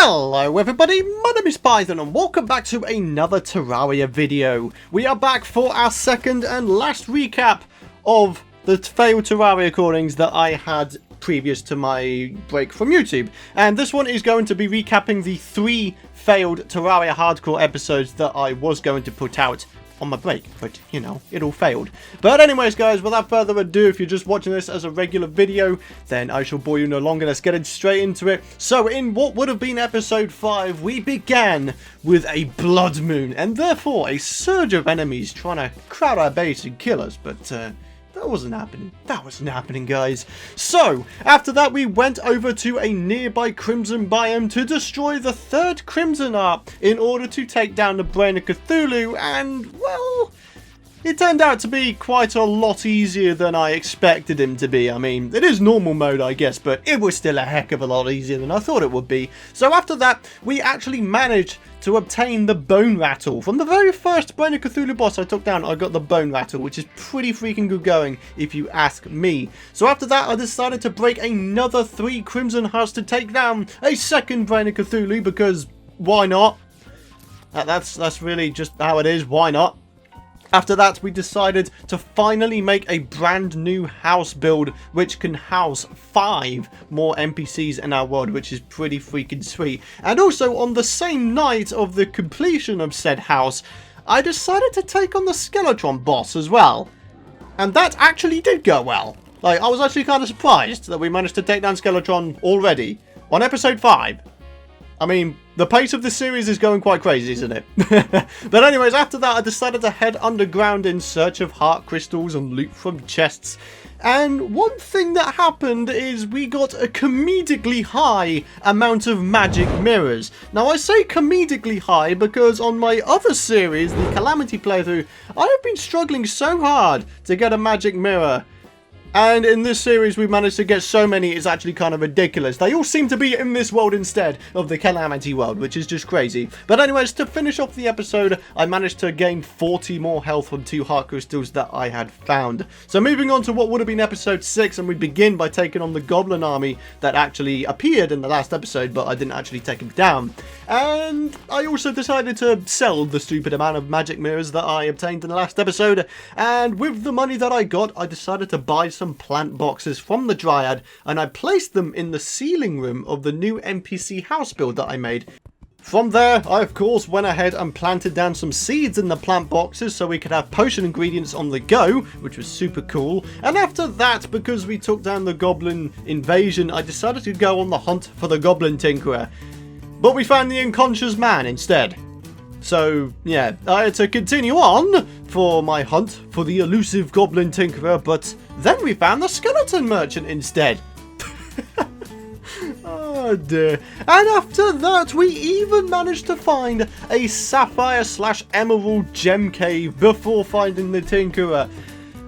Hello everybody, my name is Python and welcome back to another Terraria video. We are back for our second and last recap of the failed Terraria recordings that I had previous to my break from YouTube. And this one is going to be recapping the 3 failed Terraria Hardcore episodes that I was going to put out on my break, but you know, it all failed. But anyways guys, without further ado, if you're just watching this as a regular video, then I shall bore you no longer. Let's get straight into it. So in what would have been episode 5, we began with a blood moon, and therefore a surge of enemies trying to crowd our base and kill us, but that wasn't happening. That wasn't happening, guys. So, after that, we went over to a nearby Crimson biome to destroy the 3rd Crimson Art in order to take down the Brain of Cthulhu, and, well, it turned out to be quite a lot easier than I expected him to be. I mean, it is normal mode, I guess, but it was still a heck of a lot easier than I thought it would be. So after that, we actually managed to obtain the Bone Rattle. From the very first Brain of Cthulhu boss I took down, I got the Bone Rattle, which is pretty freaking good going, if you ask me. So after that, I decided to break another 3 Crimson Hearts to take down a 2nd Brain of Cthulhu, because why not? That's really just how it is, why not? After that, we decided to finally make a brand new house build, which can house 5 more NPCs in our world, which is pretty freaking sweet. And also, on the same night of the completion of said house, I decided to take on the Skeletron boss as well. And that actually did go well. Like, I was actually kind of surprised that we managed to take down Skeletron already on episode 5. I mean, the pace of this series is going quite crazy, isn't it? But anyways, after that, I decided to head underground in search of heart crystals and loot from chests. And one thing that happened is we got a comedically high amount of magic mirrors. Now, I say comedically high because on my other series, the Calamity playthrough, I have been struggling so hard to get a magic mirror. And in this series, we managed to get so many, it's actually kind of ridiculous. They all seem to be in this world instead of the Calamity world, which is just crazy. But anyways, to finish off the episode, I managed to gain 40 more health from 2 heart crystals that I had found. So moving on to what would have been episode 6, and we begin by taking on the Goblin army that actually appeared in the last episode, but I didn't actually take him down. And I also decided to sell the stupid amount of magic mirrors that I obtained in the last episode. And with the money that I got, I decided to buy some plant boxes from the Dryad, and I placed them in the ceiling room of the new NPC house build that I made. From there, I of course went ahead and planted down some seeds in the plant boxes so we could have potion ingredients on the go, which was super cool. And after that, because we took down the Goblin invasion, I decided to go on the hunt for the Goblin Tinkerer. But we found the unconscious man instead. So, yeah, I had to continue on for my hunt for the elusive Goblin Tinkerer, but then we found the Skeleton Merchant instead. Oh dear. And after that, we even managed to find a Sapphire/Emerald gem cave before finding the Tinkerer.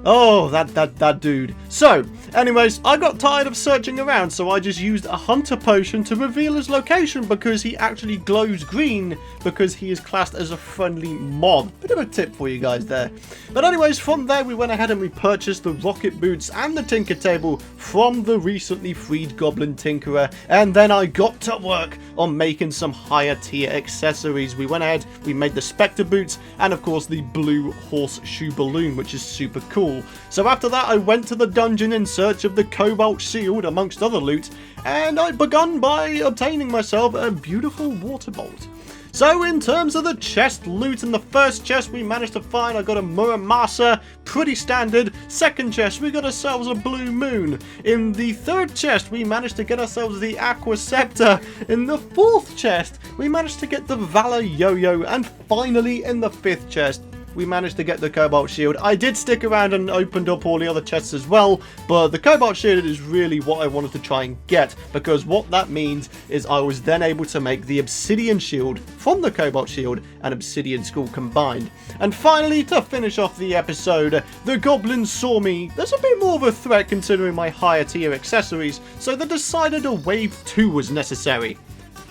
Oh, that dude. So, anyways, I got tired of searching around, so I just used a hunter potion to reveal his location because he actually glows green because he is classed as a friendly mob. Bit of a tip for you guys there. But anyways, from there we went ahead and we purchased the rocket boots and the tinker table from the recently freed Goblin Tinkerer, and then I got to work on making some higher tier accessories. We went ahead, we made the Spectre boots and of course the blue horseshoe balloon, which is super cool. So after that, I went to the dungeon in search of the Cobalt Shield, amongst other loot, and I begun by obtaining myself a beautiful water bolt. So in terms of the chest loot, in the first chest we managed to find, I got a Muramasa, pretty standard. Second chest, we got ourselves a Blue Moon. In the third chest, we managed to get ourselves the Aqua Scepter. In the fourth chest, we managed to get the Valor Yo-Yo. And finally, in the fifth chest, we managed to get the Cobalt Shield. I did stick around and opened up all the other chests as well, but the Cobalt Shield is really what I wanted to try and get, because what that means is I was then able to make the Obsidian Shield from the Cobalt Shield and Obsidian Skull combined. And finally, to finish off the episode, the goblins saw me. There's a bit more of a threat considering my higher tier accessories, so they decided a wave 2 was necessary.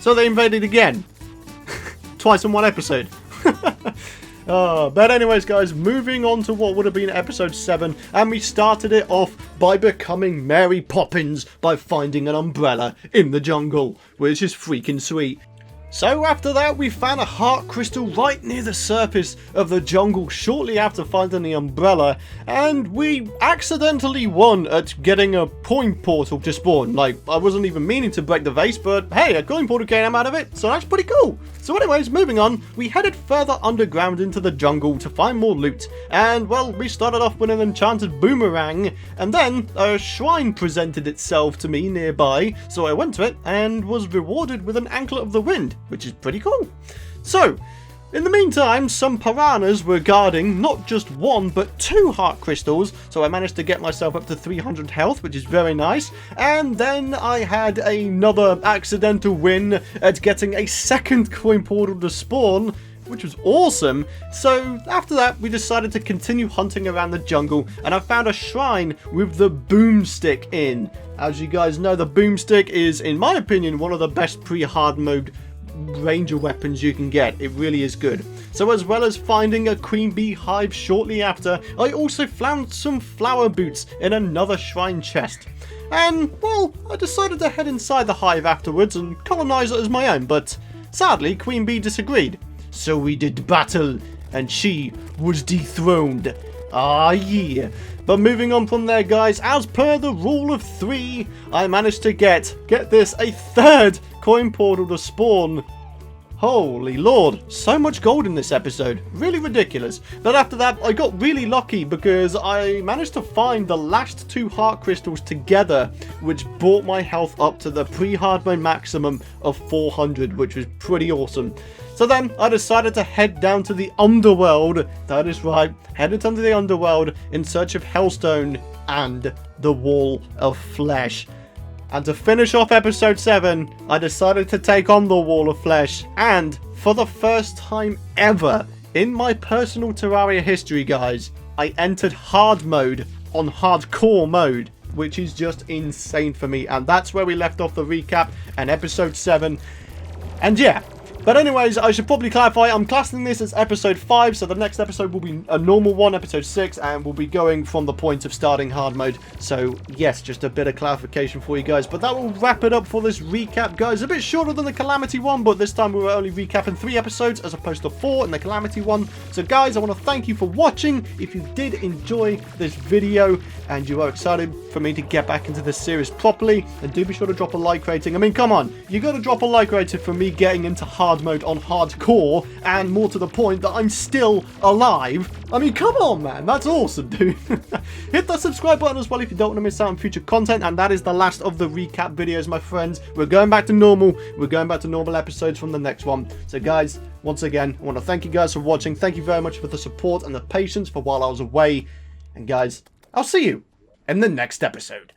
So they invaded again. Twice in one episode. But anyways guys, moving on to what would have been episode 7, and we started it off by becoming Mary Poppins by finding an umbrella in the jungle, which is freaking sweet. So after that, we found a heart crystal right near the surface of the jungle shortly after finding the umbrella, and we accidentally won at getting a coin portal to spawn. Like, I wasn't even meaning to break the vase, but hey, a coin portal came out of it, so that's pretty cool. So anyways, moving on, we headed further underground into the jungle to find more loot, and well, we started off with an enchanted boomerang, and then a shrine presented itself to me nearby, so I went to it and was rewarded with an anklet of the wind, which is pretty cool. So, in the meantime, some piranhas were guarding not just one, but 2 heart crystals, so I managed to get myself up to 300 health, which is very nice, and then I had another accidental win at getting a second coin portal to spawn, which was awesome. So after that, we decided to continue hunting around the jungle, and I found a shrine with the boomstick in. As you guys know, the boomstick is, in my opinion, one of the best pre-hard mode ranger weapons you can get. It really is good. So as well as finding a queen bee hive shortly after, I also found some flower boots in another shrine chest. And, well, I decided to head inside the hive afterwards and colonize it as my own, but sadly, Queen Bee disagreed. So we did battle, and she was dethroned. Ah, yeah. But moving on from there, guys, as per the rule of 3, I managed to get this, a 3rd coin portal to spawn. Holy lord, so much gold in this episode, really ridiculous. But after that, I got really lucky because I managed to find the last 2 heart crystals together, which brought my health up to the pre-hard mode maximum of 400, which was pretty awesome. So then, I decided to head down to the underworld, that is right, headed down to the underworld in search of Hellstone and the Wall of Flesh. And to finish off episode 7, I decided to take on the Wall of Flesh, and for the first time ever in my personal Terraria history, guys, I entered hard mode on hardcore mode, which is just insane for me, and that's where we left off the recap and episode 7, and yeah. But anyways, I should probably clarify, I'm classing this as episode 5, so the next episode will be a normal one, episode 6, and we'll be going from the point of starting hard mode. So, yes, just a bit of clarification for you guys. But that will wrap it up for this recap, guys. A bit shorter than the Calamity one, but this time we were only recapping 3 episodes as opposed to 4 in the Calamity one. So, guys, I want to thank you for watching. If you did enjoy this video and you are excited for me to get back into this series properly, then do be sure to drop a like rating. I mean, come on, you got to drop a like rating for me getting into hard mode on hardcore, and more to the point that I'm still alive. I mean, come on, man, that's awesome, dude. Hit that subscribe button as well if you don't want to miss out on future content, and that is the last of the recap videos, my friends. We're going back to normal. We're going back to normal episodes from the next one. So guys, once again, I want to thank you guys for watching. Thank you very much for the support and the patience for while I was away, and guys, I'll see you in the next episode.